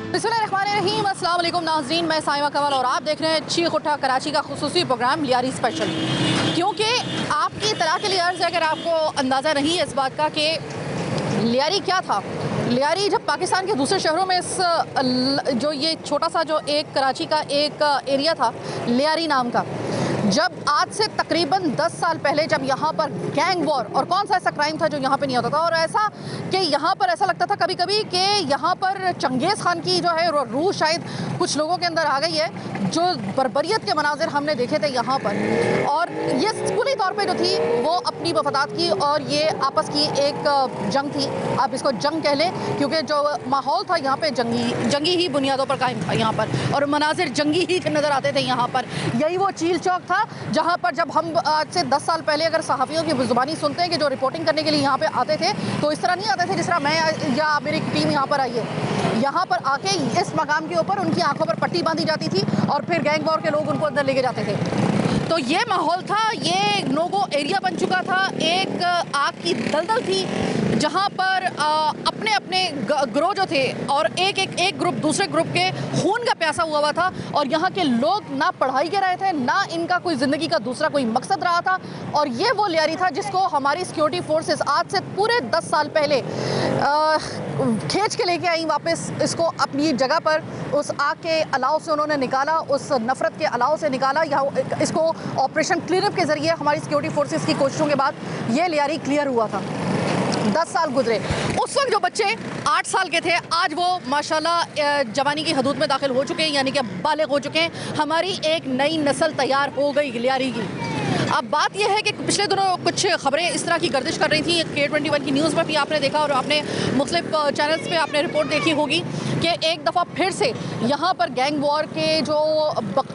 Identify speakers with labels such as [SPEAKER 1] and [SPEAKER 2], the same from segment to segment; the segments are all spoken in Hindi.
[SPEAKER 1] बिस्मिल्लाहिर्रहमानिर्रहीम, अस्सलाम वालेकुम नाज़रीन, मैं साइमा कमल और आप देख रहे हैं चीख उठा कराची का खुसूसी प्रोग्राम लियारी स्पेशल। क्योंकि आपकी इत्तला के लिए अर्ज़ है, अगर आपको अंदाज़ा नहीं है इस बात का कि लियारी क्या था। लियारी जब पाकिस्तान के दूसरे शहरों में जो ये छोटा सा जो एक कराची का एक एरिया था लियारी नाम का, जब आज से तकरीबन 10 साल पहले जब यहाँ पर गैंग वॉर, और कौन सा ऐसा क्राइम था जो यहाँ पे नहीं होता था, और ऐसा कि यहाँ पर ऐसा लगता था कभी कभी कि यहाँ पर चंगेज़ खान की जो है रूह शायद कुछ लोगों के अंदर आ गई है। जो बर्बरियत के मनाजिर हमने देखे थे यहाँ पर, और ये पूरी तौर पे जो थी वो अपनी वफादात की, और ये आपस की एक जंग थी, आप इसको जंग कह लें, क्योंकि जो माहौल था यहाँ पे जंगी ही बुनियादों पर कायम था यहाँ पर, और मनाजिर जंगी ही नज़र आते थे यहाँ पर। यही वो चील चौक था जहाँ पर जब हम आज से 10 साल पहले अगर सहाफ़ियों की ज़ुबानी सुनते हैं कि जो रिपोर्टिंग करने के लिए यहाँ पे आते थे, तो इस तरह नहीं आते थे जिस तरह मैं या मेरी टीम यहाँ पर आई है। यहाँ पर आके इस मकाम के ऊपर उनकी आंखों पर पट्टी बांधी जाती थी और फिर गैंग वॉर के लोग उनको अंदर लेके जाते थे। तो ये माहौल था, ये नो-गो एरिया बन चुका था, एक आग की दलदल थी जहाँ पर अपने अपने ग्रोह जो थे और एक ग्रुप दूसरे ग्रुप के खून का प्यासा हुआ था, और यहाँ के लोग ना पढ़ाई कर रहे थे, ना इनका कोई ज़िंदगी का दूसरा कोई मकसद रहा था। और ये वो लियारी था जिसको हमारी सिक्योरिटी फोर्सेस आज से पूरे 10 साल पहले खींच के लेके आई वापस इसको अपनी जगह पर। उस आग के अलाव से उन्होंने निकाला, उस नफ़रत के अलाव से निकाला, या इसको ऑपरेशन क्लीनअप के ज़रिए हमारी सिक्योरिटी फोर्सेस की कोशिशों के बाद ये लियारी क्लियर हुआ था। 10 साल गुजरे, उस वक्त जो बच्चे 8 साल के थे आज वो माशाल्लाह जवानी की हदूद में दाखिल हो चुके हैं, यानी कि बालिग हो चुके हैं। हमारी एक नई नस्ल तैयार हो गई लियारी की। अब बात यह है कि पिछले दिनों कुछ खबरें इस तरह की गर्दिश कर रही थी, K21 की न्यूज़ पर भी आपने देखा और आपने मुख्तलिफ चैनल्स पे आपने रिपोर्ट देखी होगी कि एक दफ़ा फिर से यहाँ पर गैंग वॉर के जो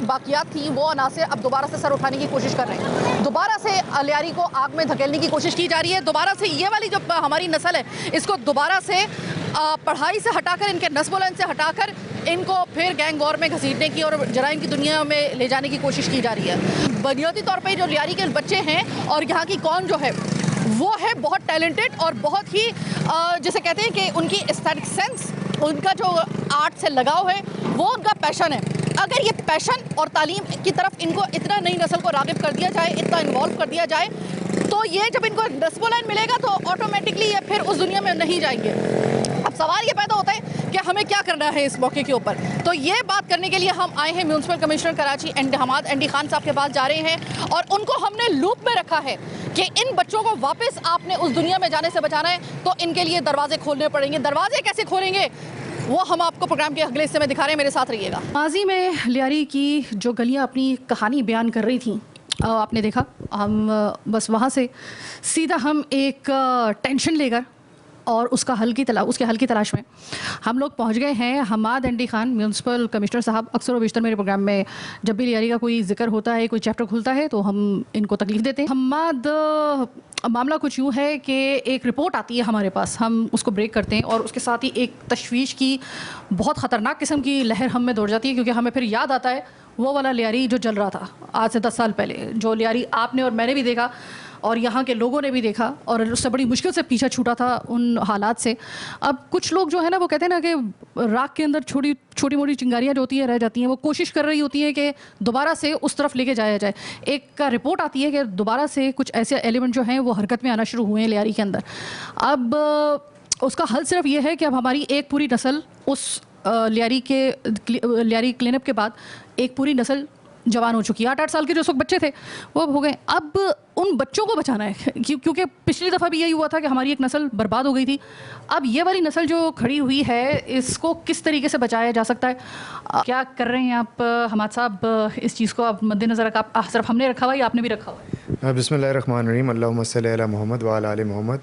[SPEAKER 1] बाकियात थी वो अनासर अब दोबारा से सर उठाने की कोशिश कर रहे हैं। दोबारा से लियारी को आग में धकेलने की कोशिश की जा रही है। दोबारा से ये वाली जो हमारी नस्ल है इसको दोबारा से पढ़ाई से हटाकर, इनके नस्ब-ओ-लन से हटाकर इनको फिर गैंग वॉर में घसीटने की और जराइम की दुनिया में ले जाने की कोशिश की जा रही है। बुनियादी तौर पे जो लियारी के बच्चे हैं और यहाँ की कौम जो है वो है बहुत टैलेंटेड और बहुत ही जिसे कहते हैं कि उनकी एस्थेटिक सेंस, उनका जो आर्ट से लगाव है वो उनका पैशन है। अगर ये पैशन और तालीम की तरफ इनको इतना नई नस्ल को राग़िब कर दिया जाए, इतना इन्वॉल्व कर दिया जाए, तो ये जब इनको नस्ब-ओ-लन मिलेगा तो ऑटोमेटिकली ये फिर उस दुनिया में नहीं जाएंगे। अब सवाल ये पैदा होता है कि हमें क्या करना है इस मौके के ऊपर। तो ये बात करने के लिए हम आए हैं municipal commissioner Karachi Hammad Andy Khan साहब के पास जा रहे हैं, और उनको हमने लूप में रखा है कि इन बच्चों को वापस आपने उस दुनिया में जाने से बचाना है, तो इनके लिए दरवाजे खोलने पड़ेंगे। दरवाजे कैसे खोलेंगे वो हम आपको प्रोग्राम के अगले हिस्से में दिखा रहे हैं, मेरे साथ रहिएगा। माजी में लियारी की जो गलियाँ अपनी कहानी बयान कर रही थी, आपने देखा, हम बस वहाँ से सीधा हम एक टेंशन लेकर और उसके हल की तलाश में हम लोग पहुंच गए हैं Hammad Andy Khan municipal commissioner साहब। अक्सर व बेशतर मेरे प्रोग्राम में जब भी लियारी का कोई जिक्र होता है, कोई चैप्टर खुलता है, तो हम इनको तकलीफ देते हैं। हमाद, मामला कुछ यूँ है कि एक रिपोर्ट आती है हमारे पास, हम उसको ब्रेक करते हैं और उसके साथ ही एक तशवीश की बहुत ख़तरनाक किस्म की लहर हम में दौड़ जाती है, क्योंकि हमें फिर याद आता है वो वाला लियारी जो जल रहा था आज से 10 साल पहले, जो लियारी आपने और मैंने भी देखा और यहाँ के लोगों ने भी देखा, और उससे बड़ी मुश्किल से पीछा छूटा था उन हालात से। अब कुछ लोग जो है ना वो कहते हैं ना कि राख के अंदर छोटी मोटी चिंगारियाँ जो होती है रह जाती हैं, वो कोशिश कर रही होती है कि दोबारा से उस तरफ लेके जाया जाए। एक का रिपोर्ट आती है कि दोबारा से कुछ ऐसे एलिमेंट जो हैं वो हरकत में आना शुरू हुए हैं लियारी के अंदर। अब उसका हल सिर्फ ये है कि अब हमारी एक पूरी नस्ल उस लियारी क्लीनअप के बाद एक पूरी नस्ल जवान हो चुकी है। 8-8 साल के जो सब बच्चे थे वो हो गए। अब उन बच्चों को बचाना है, क्योंकि पिछली दफ़ा भी यही हुआ था कि हमारी एक नस्ल बर्बाद हो गई थी। अब ये वाली नस्ल जो खड़ी हुई है इसको किस तरीके से बचाया जा सकता है, क्या कर रहे हैं आप हमाद साहब इस चीज़ को आप मद्देनज़र रखा? सिर्फ हमने रखा हुआ या आपने भी रखा हुआ है?
[SPEAKER 2] बिस्मिल्लाहिर्रहमानिर्रहीम, अल्लाहुम्मा सल्ली अला मोहम्मद व अला आले मोहम्मद।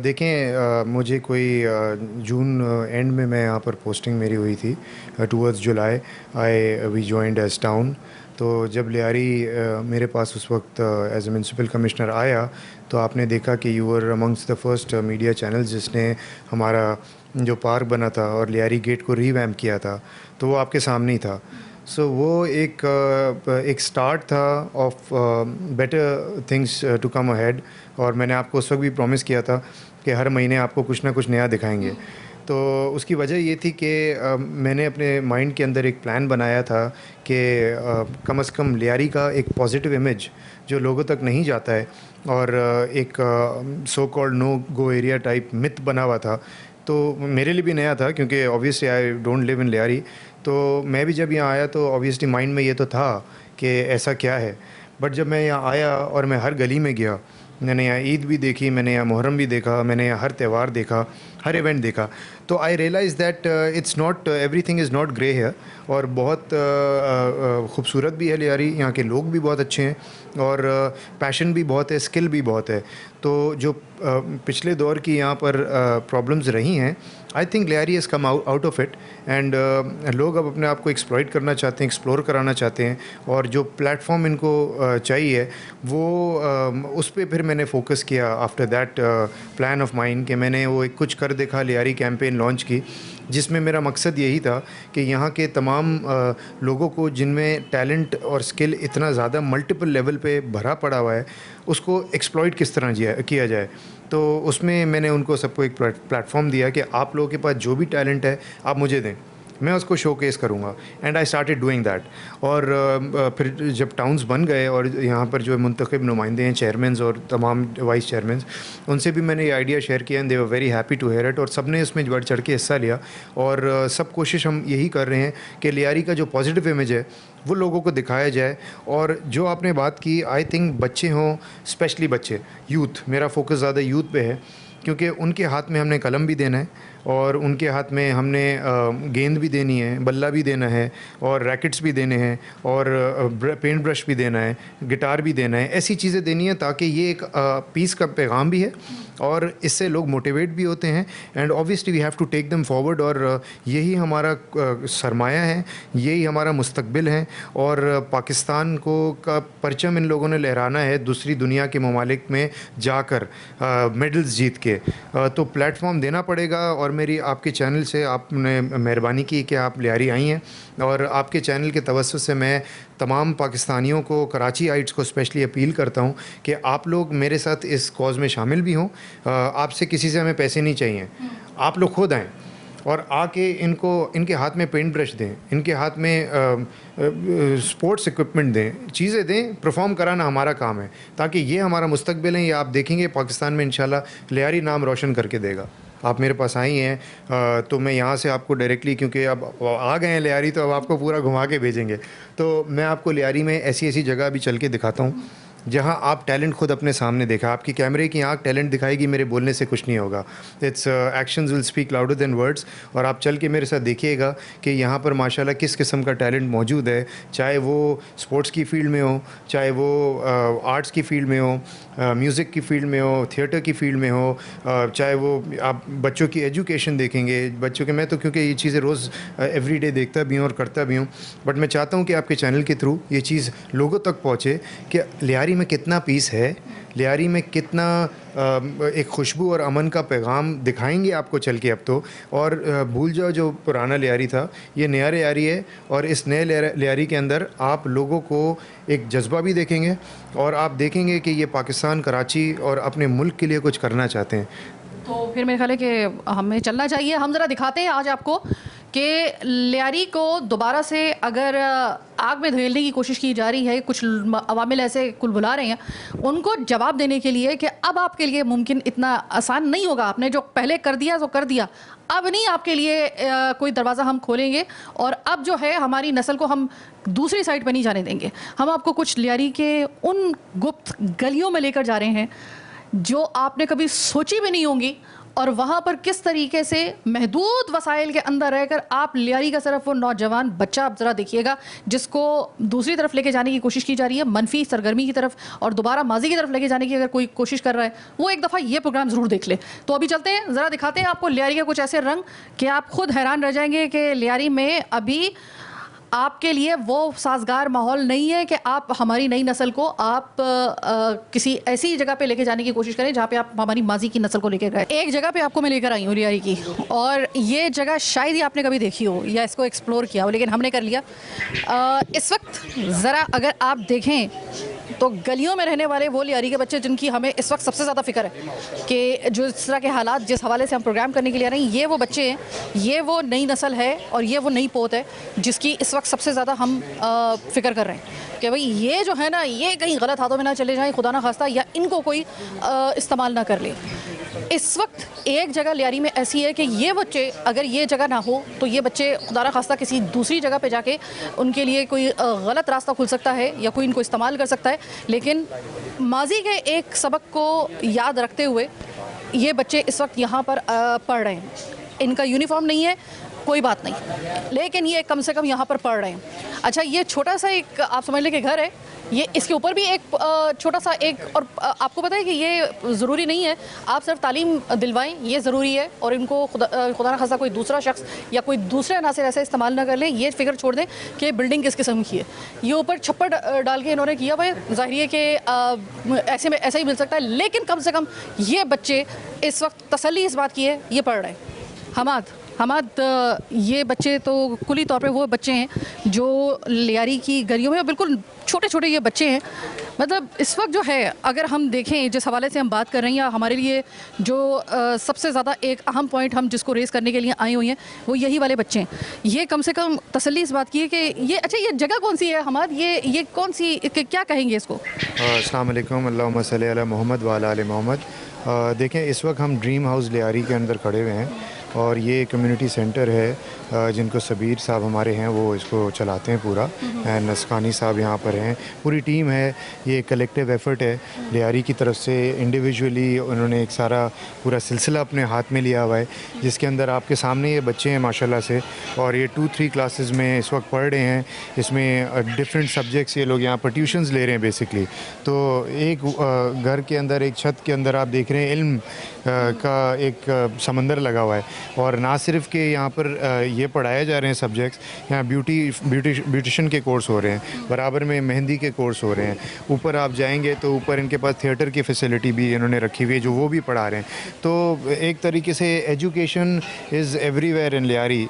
[SPEAKER 2] देखें, मुझे कोई जून एंड में मैं यहाँ पर पोस्टिंग मेरी हुई थी, towards July we joined as town. तो जब लियारी मेरे पास उस वक्त एज ए म्यूनसिपल कमिश्नर आया, तो आपने देखा कि you were amongst the first media channel जिसने हमारा जो पार्क बना था और लियारी गेट को रीवैम्प किया था, तो वो आपके सामने ही था। सो वो एक स्टार्ट था of better things to come ahead, और मैंने आपको उस वक्त भी प्रॉमिस किया था कि हर महीने आपको कुछ ना कुछ नया दिखाएंगे। तो उसकी वजह ये थी कि मैंने अपने माइंड के अंदर एक प्लान बनाया था कि कम से कम लियारी का एक पॉजिटिव इमेज जो लोगों तक नहीं जाता है, और एक so called no go area type myth बना हुआ था, तो मेरे लिए भी नया था क्योंकि obviously I don't live in Lyari. तो मैं भी जब यहाँ आया तो ऑब्वियसली माइंड में ये तो था कि ऐसा क्या है, बट जब मैं यहाँ आया और मैं हर गली में गया, मैंने यहाँ ईद भी देखी, मैंने यहाँ मुहर्रम भी देखा, मैंने यहाँ हर त्यौहार देखा, हर इवेंट देखा, तो I realize that it's not everything is not grey है, और बहुत खूबसूरत भी है लियारी, यहाँ के लोग भी बहुत अच्छे हैं, और पैशन भी बहुत है, स्किल भी बहुत है। तो जो पिछले दौर की यहाँ पर प्रॉब्लम्स रही हैं, I think Lyari has come out of it, and लोग अब अपने आप को एक्सप्लॉइट करना चाहते हैं, एक्सप्लोर कराना चाहते हैं, और जो प्लेटफॉर्म इनको चाहिए वो उस पर फिर मैंने फोकस किया after that plan of mind कि मैंने वो एक कुछ कर देखा लियारी कैंपेन लॉन्च की, जिसमें मेरा मकसद यही था कि यहाँ के तमाम लोगों को जिनमें टैलेंट और स्किल इतना ज़्यादा मल्टीपल लेवल पे भरा पड़ा हुआ है, उसको एक्सप्लॉइट किस तरह किया जाए। तो उसमें मैंने उनको सबको एक प्लेटफॉर्म दिया कि आप लोगों के पास जो भी टैलेंट है आप मुझे दें, मैं उसको शोकेस करूँगा, and I started doing that. और फिर जब टाउन्स बन गए और यहाँ पर जो मुंतखब नुमाइंदे हैं, चेयरमैन्स और तमाम वाइस चेयरमैन्स, उनसे भी मैंने ये आइडिया शेयर किया, and they were very happy to hear it, और सब ने इसमें बढ़ चढ़ के हिस्सा लिया। और सब कोशिश हम यही कर रहे हैं कि लियारी का जो पॉजिटिव इमेज है वो लोगों को दिखाया जाए। और जो आपने बात की, आई थिंक बच्चे हों, स्पेशली बच्चे, यूथ, मेरा फोकस ज़्यादा यूथ पे है, क्योंकि उनके हाथ में हमने कलम भी देना है, और उनके हाथ में हमने गेंद भी देनी है, बल्ला भी देना है, और रैकेट्स भी देने हैं, और पेंट ब्रश भी देना है, गिटार भी देना है, ऐसी चीज़ें देनी है ताकि ये एक पीस का पैगाम भी है, और इससे लोग मोटिवेट भी होते हैं, and obviously we have to take them forward. और यही हमारा सरमाया है, यही हमारा मुस्तकबिल है, और पाकिस्तान को का परचम इन लोगों ने लहराना है दूसरी दुनिया के ममालिक में जाकर मेडल्स जीत के। तो प्लेटफॉर्म देना पड़ेगा, और मेरी आपके चैनल से आपने मेहरबानी की कि आप लियारी आई हैं, और आपके चैनल के तवज्जुह से मैं तमाम पाकिस्तानियों को, कराची आइट्स को स्पेशली अपील करता हूं कि आप लोग मेरे साथ इस कॉज़ में शामिल भी हों। आपसे किसी से हमें पैसे नहीं चाहिए, आप लोग खुद आएँ और आके इनके हाथ में पेंट ब्रश दें, इनके हाथ में स्पोर्ट्स इक्विपमेंट दें, चीज़ें दें, परफॉर्म कराना हमारा काम है, ताकि ये हमारा मुस्तकबिल है। ये आप देखेंगे पाकिस्तान में इंशाल्लाह लियारी नाम रोशन करके देगा। आप मेरे पास आई हैं तो मैं यहाँ से आपको डायरेक्टली, क्योंकि अब आ गए हैं लियारी, तो अब आपको पूरा घुमा के भेजेंगे। तो मैं आपको लियारी में ऐसी ऐसी जगह भी चल के दिखाता हूँ जहाँ आप टैलेंट खुद अपने सामने देखा। आपकी कैमरे की आँख टैलेंट दिखाएगी, मेरे बोलने से कुछ नहीं होगा। It's actions will speak louder than words. और आप चल के मेरे साथ देखिएगा कि यहाँ पर माशाल्लाह किस किस्म का टैलेंट मौजूद है, चाहे वो स्पोर्ट्स की फील्ड में हो, चाहे वो आर्ट्स की फील्ड में हो, म्यूज़िक की फील्ड में हो, थिएटर की फील्ड में हो, चाहे वो आप बच्चों की एजुकेशन देखेंगे, बच्चों के, मैं तो क्योंकि ये चीज़ें रोज़ एवरीडे देखता भी हूँ और करता भी हूँ, बट मैं चाहता हूँ कि आपके चैनल के थ्रू ये चीज़ लोगों तक पहुँचे कि लियारी में कितना पीस है, लियारी में कितना एक खुशबू और अमन का पैगाम दिखाएंगे आपको चल के अब तो। और भूल जाओ जो पुराना लियारी था, ये नया लियारी है, और इस नए लियारी के अंदर आप लोगों को एक जज्बा भी देखेंगे, और आप देखेंगे कि ये पाकिस्तान, कराची और अपने मुल्क के लिए कुछ करना चाहते हैं।
[SPEAKER 1] तो फिर मेरे ख्याल है कि हमें चलना चाहिए। हम ज़रा दिखाते हैं आज आपको कि लियारी को दोबारा से अगर आग में धकेलने की कोशिश की जा रही है, कुछ अवामिल ऐसे कुल बुला रहे हैं उनको जवाब देने के लिए कि अब आपके लिए मुमकिन इतना आसान नहीं होगा। आपने जो पहले कर दिया तो कर दिया, अब नहीं आपके लिए कोई दरवाज़ा हम खोलेंगे, और अब जो है हमारी नस्ल को हम दूसरी साइड पर नहीं जाने देंगे। हम आपको कुछ लियारी के उन गुप्त गलियों में लेकर जा रहे हैं जो आपने कभी सोची भी नहीं होंगी, और वहाँ पर किस तरीके से महदूद वसाइल के अंदर रहकर आप लियारी का सिर्फ वो नौजवान बच्चा, आप ज़रा देखिएगा, जिसको दूसरी तरफ लेके जाने की कोशिश की जा रही है, मनफी सरगर्मी की तरफ, और दोबारा माजी की तरफ लेके जाने की अगर कोई कोशिश कर रहा है, वो एक दफ़ा ये प्रोग्राम ज़रूर देख ले। तो अभी चलते हैं, ज़रा दिखाते हैं आपको लियारी के कुछ ऐसे रंग कि आप खुद हैरान रह जाएंगे कि लियारी में अभी आपके लिए वो साजगार माहौल नहीं है कि आप हमारी नई नस्ल को आप किसी ऐसी जगह पे लेके जाने की कोशिश करें जहाँ पे आप हमारी माजी की नस्ल को लेके गए। एक जगह पे आपको मैं लेकर आई हूँ लियारी की, और ये जगह शायद ही आपने कभी देखी हो या इसको एक्सप्लोर किया हो, लेकिन हमने कर लिया। इस वक्त ज़रा अगर आप देखें तो गलियों में रहने वाले वो लियारी के बच्चे जिनकी हमें इस वक्त सबसे ज़्यादा फिक्र है कि जो इस तरह के हालात जिस हवाले से हम प्रोग्राम करने के लिए आ रहे हैं, ये वो बच्चे हैं, ये वो नई नस्ल है और ये वो नई पोत है जिसकी इस वक्त सबसे ज़्यादा हम फिक्र कर रहे हैं कि भाई ये जो है ना, ये कहीं गलत हाथों में ना चले जाएँ, खुदा ना खास्ता, या इनको कोई इस्तेमाल ना कर ले। इस वक्त एक जगह लियारी में ऐसी है कि ये बच्चे, अगर ये जगह ना हो तो ये बच्चे खुदा ना खास्ता किसी दूसरी जगह पे जाके उनके लिए कोई गलत रास्ता खुल सकता है या कोई इनको इस्तेमाल कर सकता है। लेकिन माजी के एक सबक को याद रखते हुए ये बच्चे इस वक्त यहाँ पर पढ़ रहे हैं। इनका यूनिफॉर्म नहीं है, कोई बात नहीं, लेकिन ये कम से कम यहाँ पर पढ़ रहे हैं। अच्छा, ये छोटा सा एक आप समझ लें कि घर है, ये इसके ऊपर भी एक छोटा सा एक, और आपको पता है कि ये ज़रूरी नहीं है आप सिर्फ तालीम दिलवाएं, ये ज़रूरी है, और इनको खुदा ना खासा कोई दूसरा शख्स या कोई दूसरे अनासर ऐसे इस्तेमाल ना कर लें। ये फिक्र छोड़ दें कि बिल्डिंग किस किस्म की है। ये ऊपर छप्पर डाल के इन्होंने किया भाई, ज़ाहिर है कि ऐसे में ऐसा ही मिल सकता है, लेकिन कम से कम ये बच्चे इस वक्त तसल्ली इस बात की है ये पढ़ रहे हैं। हमाद, ये बच्चे तो कुली तौर पे वो बच्चे हैं जो लियारी की गलियों में बिल्कुल छोटे छोटे ये बच्चे हैं। मतलब इस वक्त जो है, अगर हम देखें जिस हवाले से हम बात कर रहे हैं, या हमारे लिए जो सबसे ज़्यादा एक अहम पॉइंट हम जिसको रेस करने के लिए आए हुए हैं वो यही वाले बच्चे हैं। ये कम से कम तसल्ली इस बात की है कि ये, अच्छा, ये जगह कौन सी है हमाद, ये कौन सी, क्या कहेंगे इसको?
[SPEAKER 2] अस्सलाम वालेकुम, अल्लाहुम्मा सल्ली अला मोहम्मद व अला आले मोहम्मद। देखें, इस वक्त हम ड्रीम हाउस लियारी के अंदर खड़े हुए हैं और ये कम्युनिटी सेंटर है जिनको सबीर साहब हमारे हैं वो इसको चलाते हैं पूरा, एंड नस्कानी साहब यहाँ पर हैं, पूरी टीम है। ये कलेक्टिव एफ़र्ट है लियारी की तरफ से। इंडिविजुअली उन्होंने एक सारा पूरा सिलसिला अपने हाथ में लिया हुआ है, जिसके अंदर आपके सामने ये बच्चे हैं माशाल्लाह से, और ये 2-3 क्लासेस में इस वक्त पढ़ रहे हैं। इसमें डिफरेंट सब्जेक्ट्स ये लोग यहाँ पर ट्यूशन्स ले रहे हैं बेसिकली। तो एक घर के अंदर, एक छत के अंदर आप देख रहे हैं इल्म का एक समंदर लगा हुआ है, और ना सिर्फ कि यहाँ पर ये पढ़ाए जा रहे हैं सब्जेक्ट्स, यहाँ ब्यूटिशन के कोर्स हो रहे हैं, बराबर में मेहंदी के कोर्स हो रहे हैं। ऊपर आप जाएंगे तो ऊपर इनके पास थिएटर की फैसिलिटी भी इन्होंने रखी हुई है जो वो भी पढ़ा रहे हैं। तो एक तरीके से education is everywhere in Lyari.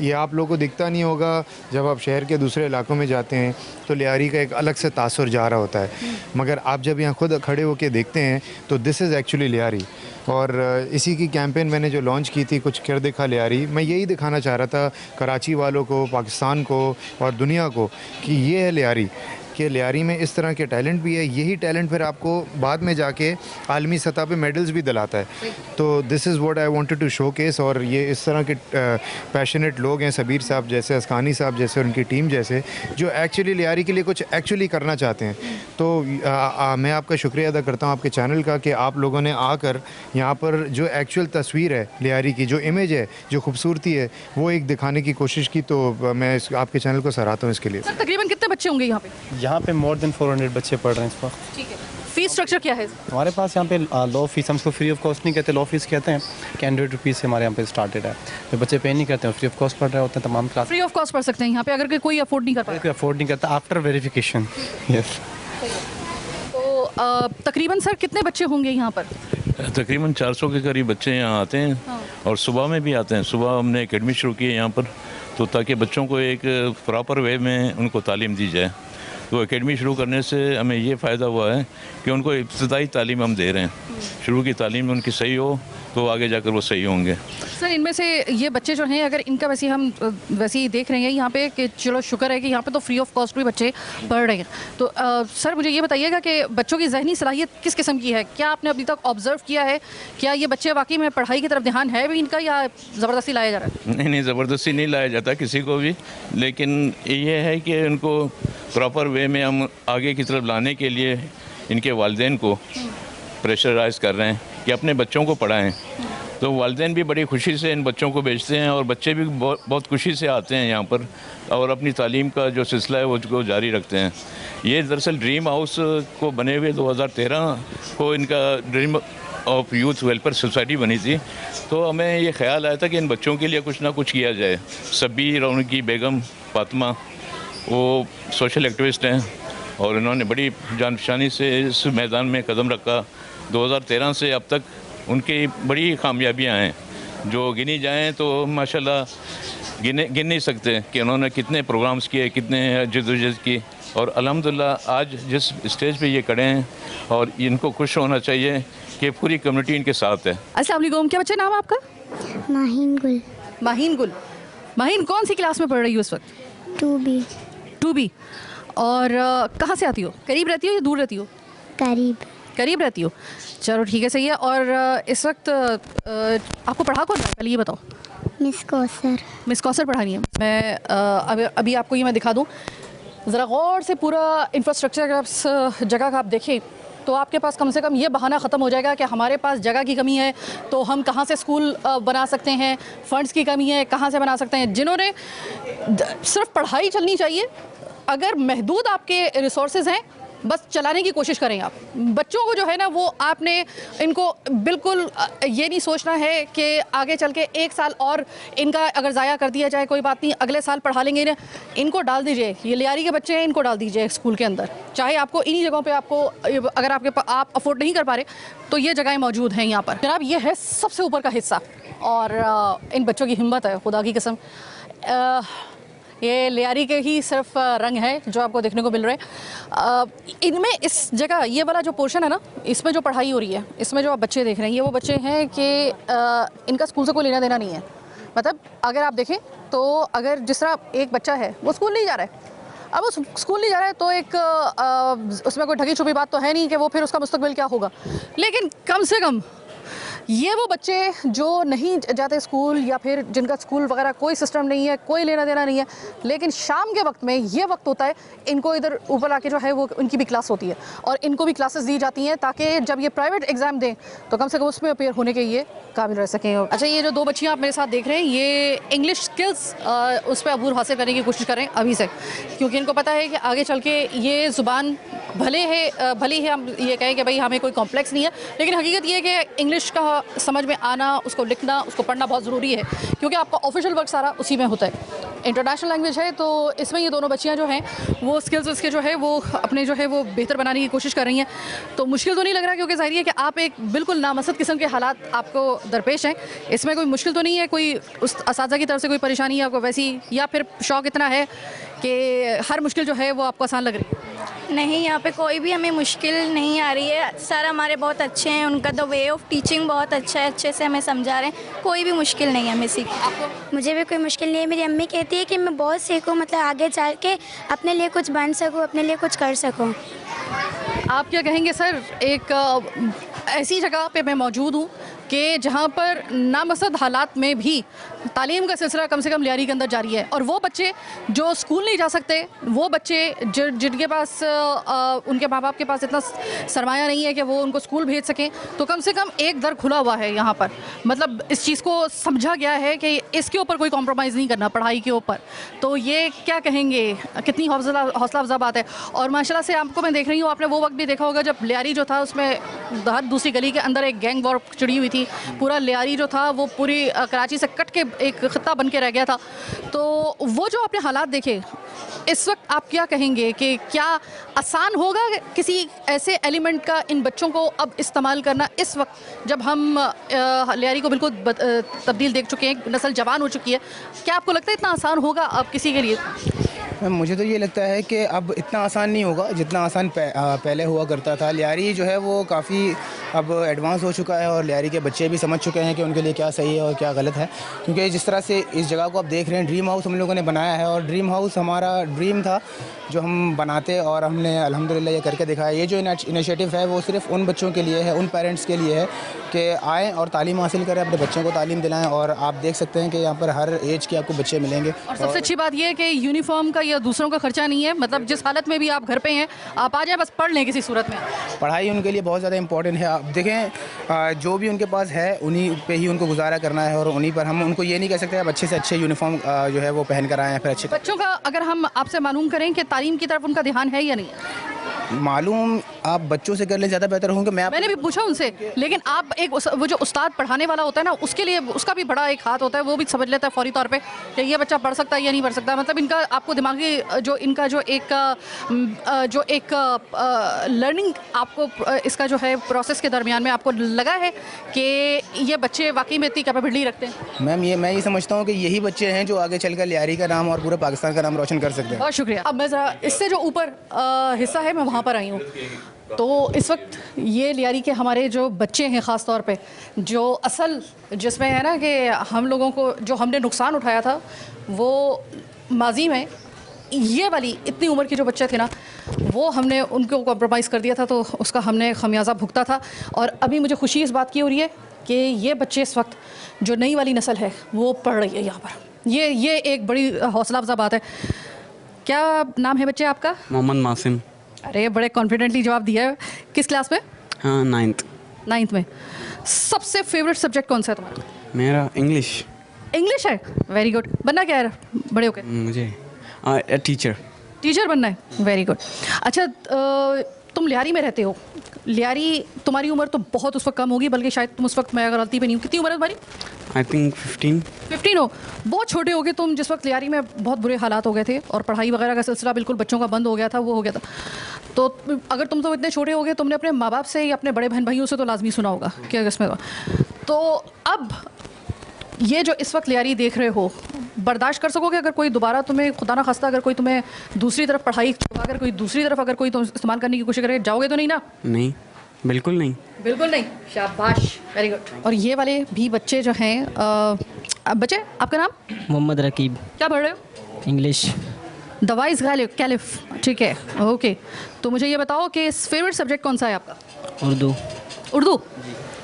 [SPEAKER 2] ये आप लोगों को दिखता नहीं होगा, जब आप शहर के दूसरे इलाकों में जाते हैं तो लियारी का एक अलग से तासुर जा रहा होता है, मगर आप जब यहाँ खुद खड़े होकर देखते हैं तो दिस इज़ एक्चुअली लियारी। और इसी की कैंपेन मैंने जो लॉन्च की थी, कुछ कर दिखा लियारी, मैं यही दिखाना चाह रहा था कराची वालों को, पाकिस्तान को और दुनिया को कि ये है लियारी, कि लियारी में इस तरह के टैलेंट भी है। यही टैलेंट फिर आपको बाद में जाके आलमी सतह पे मेडल्स भी दिलाता है। तो this is what I wanted to showcase. और ये इस तरह के पैशनेट लोग हैं, सबीर साहब जैसे, अस्कानी साहब जैसे, उनकी टीम जैसे, जो एक्चुअली लियारी के लिए कुछ एक्चुअली करना चाहते हैं। तो मैं आपका शुक्रिया अदा करता हूँ आपके चैनल का कि आप लोगों ने आकर यहाँ पर जो एक्चुअल तस्वीर है लियारी की, जो इमेज है, जो खूबसूरती है, वो एक दिखाने की कोशिश की। तो मैं आपके चैनल को सराहता हूँ इसके लिए।
[SPEAKER 1] सर, तकरीबन कितने बच्चे होंगे यहाँ पे?
[SPEAKER 3] यहाँ पे मोर देन 400 बच्चे पढ़ रहे हैं इस वक्त।
[SPEAKER 1] ठीक है। फीस स्ट्रक्चर क्या है
[SPEAKER 3] हमारे पास यहाँ पे लो फीस, हम इसको फ्री ऑफ कॉस्ट नहीं कहते, लो फीस कहते हैं कि 100 रुपीज़ से हमारे यहाँ पे स्टार्टेड है। तो बच्चे पे नहीं करते हैं, फ्री ऑफ कॉस्ट पढ़ रहे होते हैं तमाम क्लास।
[SPEAKER 1] फ्री ऑफ कॉस्ट पढ़ सकते हैं यहाँ पे अगर कोई अफोर्ड नहीं कर पाए?
[SPEAKER 3] कोई अफोर्ड नहीं करता आफ्टर वेरिफिकेशन। यस।
[SPEAKER 1] तो तकरीबन सर कितने बच्चे होंगे यहाँ पर?
[SPEAKER 4] तकरीबन 400 के करीब बच्चे यहाँ आते हैं।
[SPEAKER 1] हाँ।
[SPEAKER 4] और सुबह में भी आते हैं। सुबह हमने एकेडमी शुरू की है यहाँ पर, तो ताकि बच्चों को एक प्रॉपर वे में उनको तालीम दी जाए। तो एकेडमी शुरू करने से हमें ये फ़ायदा हुआ है कि उनको इब्तदाई तालीम हम दे रहे हैं। शुरू की तालीम उनकी सही हो तो आगे जाकर वो सही होंगे।
[SPEAKER 1] सर, इनमें से ये बच्चे जो हैं, अगर इनका वैसे हम वैसे ही देख रहे हैं यहाँ पे कि चलो शुक्र है कि यहाँ पे तो फ्री ऑफ कॉस्ट भी बच्चे पढ़ रहे हैं। तो सर मुझे ये बताइएगा कि बच्चों की ज़हनी सलाहियत किस किस्म की है? क्या आपने अभी तक ऑब्ज़र्व किया है? क्या ये बच्चे वाकई में पढ़ाई की तरफ ध्यान है भी इनका, या ज़बरदस्ती लाया जा रहा है?
[SPEAKER 4] नहीं, ज़बरदस्ती नहीं लाया जाता किसी को भी, लेकिन ये है कि उनको प्रॉपर वे में हम आगे की तरफ लाने के लिए इनके वालिदैन को प्रेशराइज़ कर रहे हैं कि अपने बच्चों को पढ़ाएं। तो वालिदैन भी बड़ी खुशी से इन बच्चों को भेजते हैं और बच्चे भी बहुत खुशी से आते हैं यहाँ पर और अपनी तालीम का जो सिलसिला है वो जारी रखते हैं। ये दरअसल ड्रीम हाउस को बने हुए 2013 को इनका dream of youth welfare society बनी थी। तो हमें ये ख्याल आया था कि इन बच्चों के लिए कुछ ना कुछ किया जाए। सबीर और उनकी बेगम फातिमा वो सोशल एक्टिविस्ट हैं और इन्होंने बड़ी जानफशानी से इस मैदान में कदम रखा। 2013 से अब तक उनकी बड़ी कामयाबियां हैं जो गिनी जाएं तो माशाल्लाह गिन नहीं सकते कि उन्होंने कितने प्रोग्राम्स किए, कितने जद्दोजहद की। और अल्हम्दुलिल्लाह आज जिस स्टेज पे ये खड़े हैं और इनको खुश होना चाहिए कि पूरी कम्युनिटी इनके साथ है।
[SPEAKER 1] अस्सलाम वालेकुम, क्या बच्चा नाम है आपका?
[SPEAKER 5] माहीन गुल।
[SPEAKER 1] माहीन गुल। माहीन कौन सी क्लास में पढ़ रही हो इस वक्त?
[SPEAKER 5] 2B।
[SPEAKER 1] 2B। और कहाँ से आती हो? करीब रहती हो या दूर रहती हो?
[SPEAKER 5] करीब।
[SPEAKER 1] करीब रहती हो, चलो ठीक है, सही है। और इस वक्त आपको पढ़ा कौन रहा है, पहले ये बताओ।
[SPEAKER 5] मिस कौसर।
[SPEAKER 1] मिस कौसर पढ़ानी है। मैं अभी आपको ये मैं दिखा दूँ, ज़रा गौर से पूरा इंफ्रास्ट्रक्चर अगर आप जगह का आप देखें तो आपके पास कम से कम ये बहाना ख़त्म हो जाएगा कि हमारे पास जगह की कमी है तो हम कहाँ से स्कूल बना सकते हैं, फ़ंड्स की कमी है कहाँ से बना सकते हैं। जिन्होंने सिर्फ पढ़ाई चलनी चाहिए, अगर महदूद आपके रिसोर्सेज हैं बस चलाने की कोशिश करें आप। बच्चों को जो है ना वो आपने इनको बिल्कुल ये नहीं सोचना है कि आगे चल के एक साल और इनका अगर ज़ाया कर दिया जाए कोई बात नहीं, अगले साल पढ़ा लेंगे ना। इनको डाल दीजिए, ये लियारी के बच्चे हैं, इनको डाल दीजिए स्कूल के अंदर। चाहे आपको इन्हीं जगहों पे आपको अगर आप अफोर्ड नहीं कर पा रहे तो ये जगहें मौजूद हैं यहाँ पर। जनाब ये है सबसे ऊपर का हिस्सा और इन बच्चों की हिम्मत है, खुदा की कसम। ये लियारी के ही सिर्फ रंग है जो आपको देखने को मिल रहे हैं। इनमें इस जगह ये वाला जो पोर्शन है ना, इसमें जो पढ़ाई हो रही है, इसमें जो आप बच्चे देख रहे हैं, ये वो बच्चे हैं कि इनका स्कूल से कोई लेना देना नहीं है। मतलब अगर आप देखें तो अगर जिस तरह एक बच्चा है वो स्कूल नहीं जा रहा है, अब वो स्कूल नहीं जा रहा है तो एक उसमें कोई ढकी छुपी बात तो है नहीं कि वो फिर उसका मुस्तकबिल क्या होगा। लेकिन कम से कम ये वो बच्चे जो नहीं जाते स्कूल या फिर जिनका स्कूल वगैरह कोई सिस्टम नहीं है, कोई लेना देना नहीं है, लेकिन शाम के वक्त में ये वक्त होता है इनको इधर ऊपर आके जो है वो उनकी भी क्लास होती है और इनको भी क्लासेस दी जाती हैं ताकि जब ये प्राइवेट एग्ज़ाम दें तो कम से कम उसमें अपेयर होने के ये काबिल रह सकें। अच्छा, ये जो दो बच्चियाँ आप मेरे साथ देख रहे हैं ये इंग्लिश स्किल्स उस पर अबूर हासिल करने की कोशिश करें अभी से, क्योंकि इनको पता है कि आगे चल के ये ज़ुबान भले ही हम ये कहें कि भाई हमें कोई कॉम्प्लेक्स नहीं है, लेकिन हकीकत ये है कि इंग्लिश का समझ में आना, उसको लिखना, उसको पढ़ना बहुत ज़रूरी है, क्योंकि आपका ऑफिशियल वर्क सारा उसी में होता है। इंटरनेशनल लैंग्वेज है तो इसमें ये दोनों बच्चियां जो हैं वो स्किल्स उसके जो है वो अपने जो है वो बेहतर बनाने की कोशिश कर रही हैं। तो मुश्किल तो नहीं लग रहा, क्योंकि ज़ाहिर है कि आप एक बिल्कुल नामसद किस्म के हालात आपको दरपेश हैं। इसमें कोई मुश्किल तो नहीं है, कोई उस असातिज़ा की तरफ से कोई परेशानी है आपको वैसी, या फिर शौक़ इतना है कि हर मुश्किल जो है वो आपको आसान लग रही है?
[SPEAKER 5] नहीं, यहाँ पे कोई भी हमें मुश्किल नहीं आ रही है। सर हमारे बहुत अच्छे हैं, उनका द वे ऑफ टीचिंग बहुत अच्छा है, अच्छे से हमें समझा रहे हैं, कोई भी मुश्किल नहीं है हमें सीख। आपको? मुझे भी कोई मुश्किल नहीं है। मेरी अम्मी कहती है कि मैं बहुत सीखूँ, मतलब आगे चल के अपने लिए कुछ बन सकूँ, अपने लिए कुछ कर सकूँ।
[SPEAKER 1] आप क्या कहेंगे सर, एक ऐसी जगह पे मैं मौजूद हूँ कि जहाँ पर नामसद हालात में भी तालीम का सिलसिला कम से कम लियारी के अंदर जारी है, और वो बच्चे जो स्कूल नहीं जा सकते, वो बच्चे जिनके पास उनके माँ बाप के पास इतना सरमाया नहीं है कि वो उनको स्कूल भेज सकें, तो कम से कम एक दर खुला हुआ है यहाँ पर। मतलब इस चीज़ को समझा गया है कि इसके ऊपर कोई कॉम्प्रोमाइज़ नहीं करना पढ़ाई के ऊपर। तो ये क्या कहेंगे, कितनी हौसला अफजा बात है। और माशाल्लाह से आपको मैं देख रही हूँ, आपने वो वक्त भी देखा होगा जब लियारी जो था उसमें हर दूसरी गली के अंदर एक गैंग वॉर चिड़ी हुई थी। पूरा लियारी जो था वो पूरी कराची से कट के एक खित्ता बन के रह गया था। तो वो जो आपने हालात देखे, इस वक्त आप क्या कहेंगे कि क्या आसान होगा किसी ऐसे एलिमेंट का इन बच्चों को अब इस्तेमाल करना इस वक्त जब हम लियारी को बिल्कुल तब्दील देख चुके हैं, नस्ल जवान हो चुकी है? क्या आपको लगता है इतना आसान होगा अब किसी के लिए?
[SPEAKER 6] मुझे तो ये लगता है कि अब इतना आसान नहीं होगा जितना आसान पहले हुआ करता था। लियारी जो है वो काफ़ी अब एडवांस हो चुका है और लियारी के बच्चे भी समझ चुके हैं कि उनके लिए क्या सही है और क्या गलत है। क्योंकि जिस तरह से इस जगह को आप देख रहे हैं, ड्रीम हाउस हम लोगों ने बनाया है और ड्रीम हाउस हमारा ड्रीम था जो हम बनाते और हमने अल्हम्दुलिल्लाह ये करके दिखाया। ये जो इनिशिएटिव है वो सिर्फ उन बच्चों के लिए है, उन पेरेंट्स के लिए है कि आएँ और तालीम हासिल करें, अपने बच्चों को तालीम दिलाएँ। और आप देख सकते हैं कि यहाँ पर हर एज के आपको बच्चे मिलेंगे।
[SPEAKER 1] और सबसे अच्छी बात यह है कि यूनिफॉर्म का या दूसरों का खर्चा नहीं है, मतलब जिस हालत में भी आप घर पे हैं आप आ जाएं, बस पढ़ लें किसी सूरत में।
[SPEAKER 6] पढ़ाई उनके लिए बहुत ज़्यादा इंपॉर्टेंट है। आप देखें जो भी उनके पास है उन्हीं पे ही उनको गुजारा करना है और उन्हीं पर हम उनको ये नहीं कह सकते आप अच्छे से अच्छे यूनिफॉर्म जो है वो पहन कर आएँ। फिर अच्छे
[SPEAKER 1] बच्चों का अगर हम आपसे मालूम करें कि तालीम की तरफ उनका ध्यान है या नहीं है?
[SPEAKER 6] मालूम आप बच्चों से कर ले ज़्यादा बेहतर होंगे।
[SPEAKER 1] मैंने भी पूछा उनसे, लेकिन आप एक वो जो उस्ताद पढ़ाने वाला होता है ना, उसके लिए उसका भी बड़ा एक हाथ होता है, वो भी समझ लेता है फौरी तौर पे कि ये बच्चा पढ़ सकता है या नहीं पढ़ सकता। मतलब इनका आपको दिमागी जो इनका जो एक लर्निंग आपको इसका जो है प्रोसेस के दरमियान में आपको लगा है कि ये बच्चे वाकई में इतनी कैपेबिलिटी रखते हैं।
[SPEAKER 6] मैम मैं ये समझता हूँ कि यही बच्चे हैं जो आगे चलकर लियारी का नाम और पूरे पाकिस्तान का नाम रोशन कर सकते हैं।
[SPEAKER 1] बहुत शुक्रिया। अब मैं ज़रा इससे जो ऊपर हिस्सा है मैं वहाँ पर आई हूँ, तो इस वक्त ये लियारी के हमारे जो बच्चे हैं ख़ास तौर पे, जो असल जिसमें है ना कि हम लोगों को जो हमने नुकसान उठाया था वो माजी में ये वाली इतनी उम्र के जो बच्चे थे ना, वो हमने उनको कॉम्प्रोमाइज़ कर दिया था, तो उसका हमने खमियाजा भुगता था। और अभी मुझे खुशी इस बात की हो रही है कि ये बच्चे इस वक्त जो नई वाली नस्ल है वो पढ़ रही है यहाँ पर। ये एक बड़ी हौसला अफजा बात है। क्या नाम है बच्चे आपका?
[SPEAKER 7] मोहम्मद मासिम।
[SPEAKER 1] अरे बड़े कॉन्फिडेंटली जवाब दिया है। किस क्लास में?
[SPEAKER 7] हाँ, 9th
[SPEAKER 1] में। सबसे फेवरेट सब्जेक्ट कौन सा है तुम्हारा?
[SPEAKER 7] मेरा इंग्लिश।
[SPEAKER 1] इंग्लिश है, वेरी गुड। बनना क्या है बड़े होके?
[SPEAKER 7] मुझे टीचर।
[SPEAKER 1] टीचर बनना है, वेरी गुड। अच्छा, तुम लियारी में रहते हो। लियारी तुम्हारी उम्र तो बहुत उस वक्त कम होगी, बल्कि शायद तुम उस वक्त, मैं अगर गलती पे नहीं हूँ, कितनी उम्र है तुम्हारी?
[SPEAKER 7] आई थिंक 15
[SPEAKER 1] हो। बहुत छोटे हो गए तुम जिस वक्त लियारी में बहुत बुरे हालात हो गए थे और पढ़ाई वगैरह का सिलसिला बिल्कुल बच्चों का बंद हो गया था, वो हो गया था। तो अगर तुम तो इतने छोटे हो गए, तुमने अपने माँ बाप से या अपने बड़े बहन भाइयों से तो लाजमी सुना होगा कि इसमें तो अब ये जो इस वक्त लियारी देख रहे हो, बर्दाश्त कर सकोगे अगर कोई दोबारा तुम्हें खुदा ना खास्ता अगर कोई तुम्हें दूसरी तरफ पढ़ाई अगर कोई दूसरी तरफ अगर कोई तुम इस्तेमाल करने की कोशिश करे, जाओगे तो नहीं ना?
[SPEAKER 7] नहीं, बिल्कुल नहीं।
[SPEAKER 1] बिल्कुल नहीं। शाबाश, वेरी गुड। और ये वाले भी बच्चे जो हैं, बच्चे आपका नाम?
[SPEAKER 8] मोहम्मद रकीब।
[SPEAKER 1] क्या पढ़ रहे हो?
[SPEAKER 8] इंग्लिश।
[SPEAKER 1] दवाइस कैलिफ, ठीक है, ओके। तो मुझे ये बताओ कि फेवरेट सब्जेक्ट कौन सा है आपका?
[SPEAKER 8] उर्दू।
[SPEAKER 1] उर्दू?